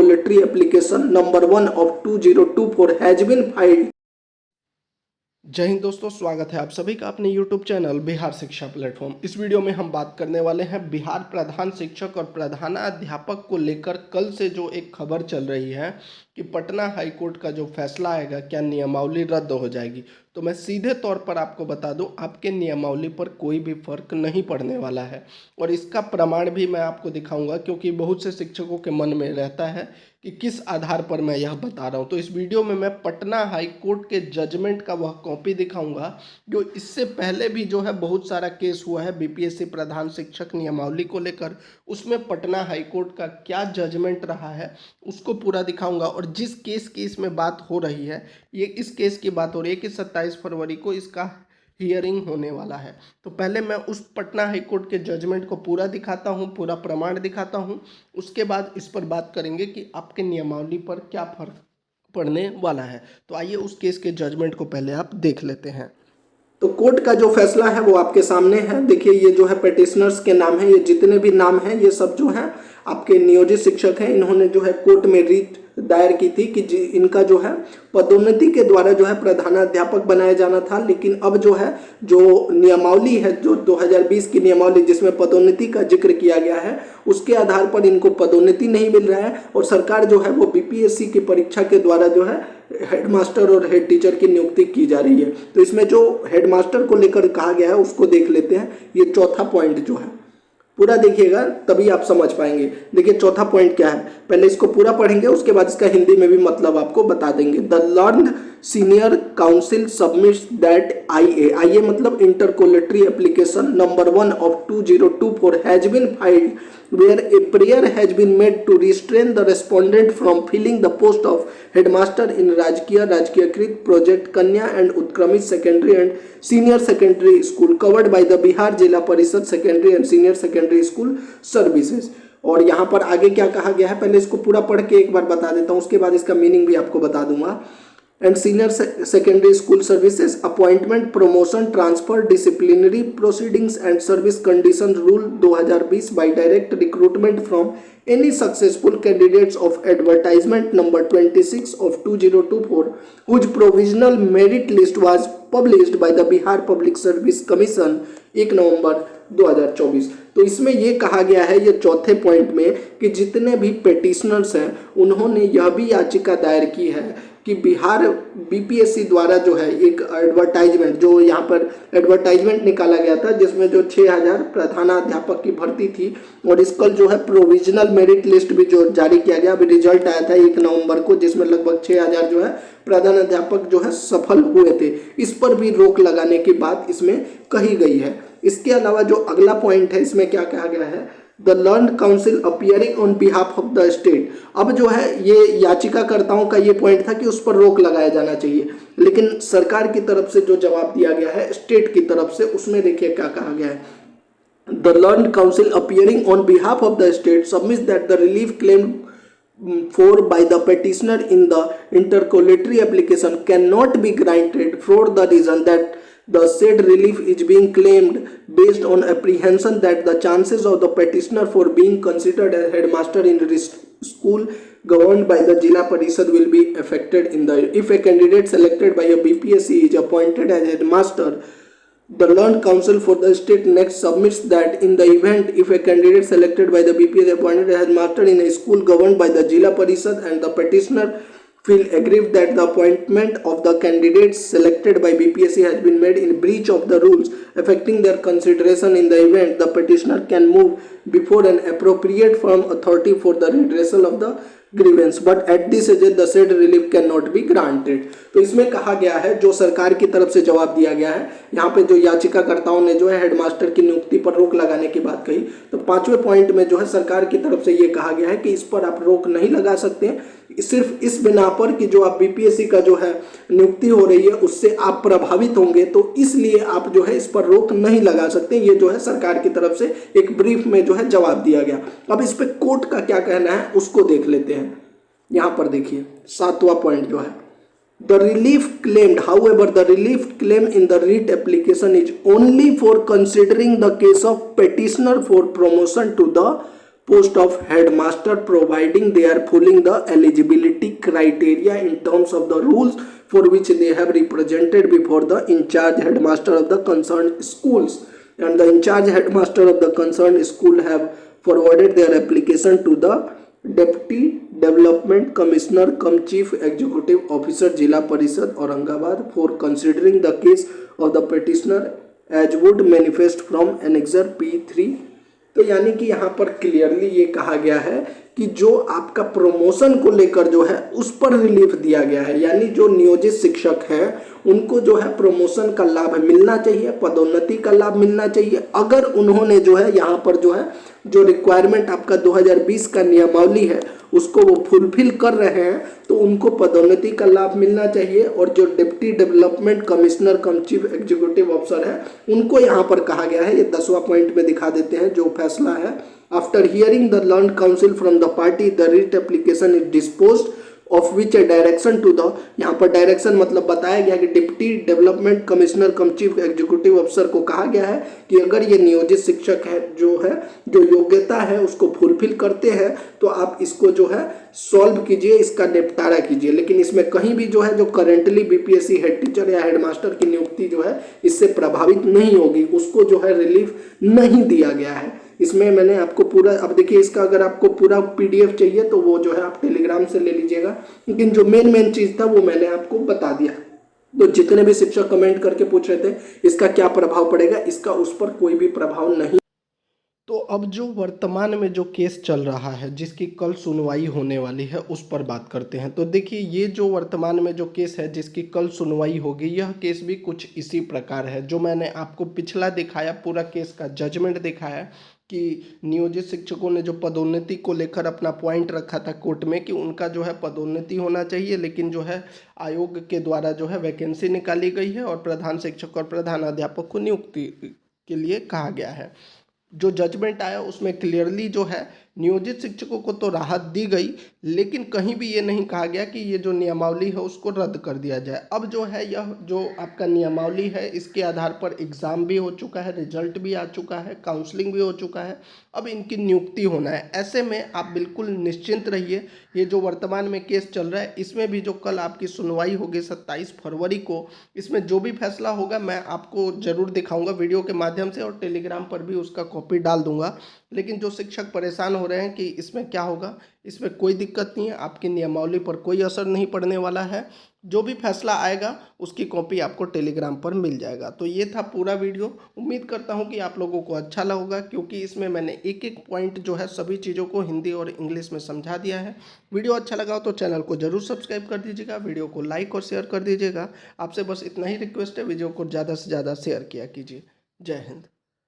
intercolatory application number 1 of 2024 has been filed। जय हिंद दोस्तों, स्वागत है आप सभी का अपने YouTube चैनल बिहार शिक्षा प्लेटफॉर्म। इस वीडियो में हम बात करने वाले हैं बिहार प्रधान शिक्षक और प्रधानाध्यापक को लेकर कल से जो एक खबर चल रही है कि पटना हाई कोर्ट का जो फैसला आएगा, क्या नियमावली रद्द हो जाएगी। तो मैं सीधे तौर पर आपको बता दूं, आपके नियमावली पर कोई भी फर्क नहीं पड़ने वाला है और इसका प्रमाण भी मैं आपको दिखाऊंगा, क्योंकि बहुत से शिक्षकों के मन में रहता है कि किस आधार पर मैं यह बता रहा हूं। तो इस वीडियो में मैं पटना हाई कोर्ट के जजमेंट का वह कॉपी दिखाऊंगा जो इससे पहले भी जो है बहुत सारा केस हुआ है बीपीएससी प्रधान शिक्षक नियमावली को लेकर। उसमें पटना हाई कोर्ट का क्या जजमेंट रहा है उसको पूरा दिखाऊंगा। और जिस केस की इसमें बात हो रही है, ये इस केस की बात हो रही है कि 27 फरवरी को इसका हियरिंग होने वाला है। तो पहले मैं उस पटना हाई कोर्ट के जजमेंट को पूरा दिखाता हूं, पूरा प्रमाण दिखाता हूं। उसके बाद इस पर बात करेंगे कि आपके नियमावली पर क्या फर्क पड़ने वाला है। तो आइए उस केस के जजमेंट को पहले आप देख लेते हैं। तो कोर्ट का जो फैसला है वो आपके सामने है। देखिए, ये जो है पेटिशनर्स के नाम है, ये जितने भी नाम हैं ये सब जो है आपके नियोजित शिक्षक हैं। इन्होंने जो है कोर्ट में रीट दायर की थी कि इनका जो है पदोन्नति के द्वारा जो है प्रधानाध्यापक बनाया जाना था, लेकिन अब जो है जो नियमावली है, जो 2020 की नियमावली जिसमें पदोन्नति का जिक्र किया गया है, उसके आधार पर इनको पदोन्नति नहीं मिल रहा है और सरकार जो है वो बीपीएससी की परीक्षा के द्वारा जो है हेडमास्टर और हेड टीचर की नियुक्ति की जा रही है। तो इसमें जो हेडमास्टर को लेकर कहा गया है उसको देख लेते हैं। ये चौथा पॉइंट जो है पूरा देखिएगा तभी आप समझ पाएंगे। देखिए चौथा पॉइंट क्या है, पहले इसको पूरा पढ़ेंगे, उसके बाद इसका हिंदी में भी मतलब आपको बता देंगे। The learned senior counsel submits that IA मतलब interlocutory application number 1 of 2024 has been filed where a prayer has been made to restrain the respondent from filling the post of headmaster in Rajkiya project Kanya and Utkramish secondary and senior secondary school covered by the Bihar Jila Parishad secondary and senior secondary school services। और यहाँ पर आगे क्या कहा गया है, पहले इसको पूरा पढ़ के एक बार बता देता हूँ, उसके बाद इसका मीनिंग भी आपको बता दूंगा। and senior secondary school services appointment promotion transfer disciplinary proceedings and service conditions rule 2020 by direct recruitment from any successful candidates of advertisement number 26 of 2024 whose provisional merit list was published by the Bihar Public Service Commission 1 नवंबर 2024। तो इसमें ये कहा गया है, ये चौथे point में, कि जितने भी पेटिशनर्स हैं उन्होंने यह भी याचिका दायर की है कि बिहार बीपीएससी द्वारा जो है एक एडवर्टाइजमेंट, जो यहाँ पर एडवर्टाइजमेंट निकाला गया था जिसमें जो 6000 प्रधानाध्यापक की भर्ती थी और इसका जो है प्रोविजनल मेरिट लिस्ट भी जो जारी किया गया, अभी रिजल्ट आया था 1 नवंबर को, जिसमें लगभग 6000 जो है प्रधानाध्यापक जो है सफल हुए थे। इस पर भी रोक लगाने की बात इसमें कही गई है। इसके अलावा जो अगला पॉइंट है, इसमें क्या कहा गया है, the learned council appearing on behalf of the state. अब जो है ये याचिकाकर्ताओं का ये पॉइंट था कि उस पर रोक लगाया जाना चाहिए, लेकिन सरकार की तरफ से जो जवाब दिया गया है स्टेट की तरफ से, उसमें देखिए क्या कहा गया है। The learned council appearing on behalf of the state submits that the relief claim for by the petitioner in the intercolatory application cannot be granted for the reason that the said relief is being claimed based on apprehension that the chances of the petitioner for being considered as headmaster in school governed by the Jila Parishad will be affected in the if a candidate selected by a BPSC is appointed as headmaster. The learned counsel for the state next submits that in the event if a candidate selected by the BPSC appointed as headmaster in a school governed by the Jila Parishad and the petitioner feel aggrieved that the appointment of the candidates selected by BPSC has been made in breach of the rules affecting their consideration, in the event the petitioner can move before an appropriate firm authority for the redressal of the grievance but at this age the said relief can not be granted. तो इसमें कहा गया है, जो सरकार की तरफ से जवाब दिया गया है, यहाँ पे जो याचिकाकर्ताओं ने जो है हेडमास्टर की नियुक्ति पर रोक लगाने की बात कही, तो 5वें पॉइंट में जो है सरकार की तरफ से ये कहा गया है कि इस पर आप रोक नहीं लगा सकते, सिर्फ इस बिना पर कि जो आप बीपीएससी का जो है नियुक्ति हो रही है उससे आप प्रभावित होंगे, तो इसलिए आप जो है इस पर रोक नहीं लगा सकते। ये जो है सरकार की तरफ से एक ब्रीफ में जो है जवाब दिया गया। अब इस पे कोर्ट का क्या कहना है उसको देख लेते हैं। यहाँ पर देखिए 7वां पॉइंट जो है, the relief claimed however the relief claim in the writ application is only for considering the case of petitioner for promotion to the post of headmaster providing they are fulfilling the eligibility criteria in terms of the rules for which they have represented before the in charge headmaster of the concerned schools, and the in charge headmaster of the concerned school have forwarded their application to the deputy development commissioner cum chief executive officer जिला परिषद Aurangabad for considering the case of the petitioner as would manifest from annexure P3। तो यानी कि यहाँ पर clearly ये कहा गया है कि जो आपका प्रमोशन को लेकर जो है उस पर रिलीफ दिया गया है, यानी जो नियोजित शिक्षक हैं उनको जो है प्रमोशन का लाभ मिलना चाहिए, पदोन्नति का लाभ मिलना चाहिए। अगर उन्होंने जो है यहाँ पर जो है जो रिक्वायरमेंट आपका 2020 का नियमावली है उसको वो फुलफिल कर रहे हैं तो उनको पदोन्नति का लाभ मिलना चाहिए। और जो deputy development commissioner cum chief executive officer है उनको यहाँ पर कहा गया है, ये 10वां पॉइंट में दिखा देते हैं जो फैसला है। After hearing the learned counsel from the party the writ application is disposed of which a direction to the, यहाँ पर डायरेक्शन मतलब बताया गया कि deputy development commissioner cum chief executive officer को कहा गया है कि अगर ये नियोजित शिक्षक है जो योग्यता है उसको फुलफिल करते हैं तो आप इसको जो है सॉल्व कीजिए, इसका निपटारा कीजिए। लेकिन इसमें कहीं भी जो है जो करेंटली बीपीएससी हेड टीचर या हेडमास्टर की नियुक्ति जो है इससे प्रभावित नहीं होगी, उसको जो है रिलीफ नहीं दिया गया है। इसमें मैंने आपको पूरा, अब देखिए इसका अगर आपको पूरा पीडीएफ चाहिए तो वो जो है आप टेलीग्राम से ले लीजिएगा, लेकिन जो मेन चीज था वो मैंने आपको बता दिया। तो जितने भी शिक्षक कमेंट करके पूछ रहे थे इसका क्या प्रभाव पड़ेगा, इसका उस पर कोई भी प्रभाव नहीं। तो अब जो वर्तमान में जो केस चल रहा है जिसकी कल सुनवाई होने वाली है उस पर बात करते हैं। तो देखिए ये जो वर्तमान में जो केस है जिसकी कल सुनवाई होगी यह केस भी कुछ इसी प्रकार है जो मैंने आपको पिछला दिखाया, पूरा केस का जजमेंट दिखाया कि नियोजित शिक्षकों ने जो पदोन्नति को लेकर अपना पॉइंट रखा था कोर्ट में कि उनका जो है पदोन्नति होना चाहिए, लेकिन जो है आयोग के द्वारा जो है वैकेंसी निकाली गई है और प्रधान शिक्षक और प्रधान अध्यापक को नियुक्ति के लिए कहा गया है। जो जजमेंट आया उसमें क्लियरली जो है नियोजित शिक्षकों को तो राहत दी गई, लेकिन कहीं भी ये नहीं कहा गया कि ये जो नियमावली है उसको रद्द कर दिया जाए। अब जो है यह जो आपका नियमावली है इसके आधार पर एग्ज़ाम भी हो चुका है, रिजल्ट भी आ चुका है, काउंसलिंग भी हो चुका है, अब इनकी नियुक्ति होना है। ऐसे में आप बिल्कुल निश्चिंत रहिए, ये जो वर्तमान में केस चल रहा है इसमें भी जो कल आपकी सुनवाई होगी 27 फरवरी को, इसमें जो भी फैसला होगा मैं आपको ज़रूर दिखाऊंगा वीडियो के माध्यम से और टेलीग्राम पर भी उसका कॉपी डाल दूंगा। लेकिन जो शिक्षक परेशान हो रहे हैं कि इसमें क्या होगा, इसमें कोई दिक्कत नहीं है, आपकी नियमावली पर कोई असर नहीं पड़ने वाला है। जो भी फैसला आएगा उसकी कॉपी आपको टेलीग्राम पर मिल जाएगा। तो ये था पूरा वीडियो, उम्मीद करता हूँ कि आप लोगों को अच्छा लगा क्योंकि इसमें मैंने एक एक पॉइंट जो है सभी चीज़ों को हिंदी और इंग्लिश में समझा दिया है। वीडियो अच्छा लगा हो तो चैनल को जरूर सब्सक्राइब कर दीजिएगा, वीडियो को लाइक और शेयर कर दीजिएगा। आपसे बस इतना ही रिक्वेस्ट है, वीडियो को ज़्यादा से ज़्यादा शेयर किया कीजिए। जय हिंद।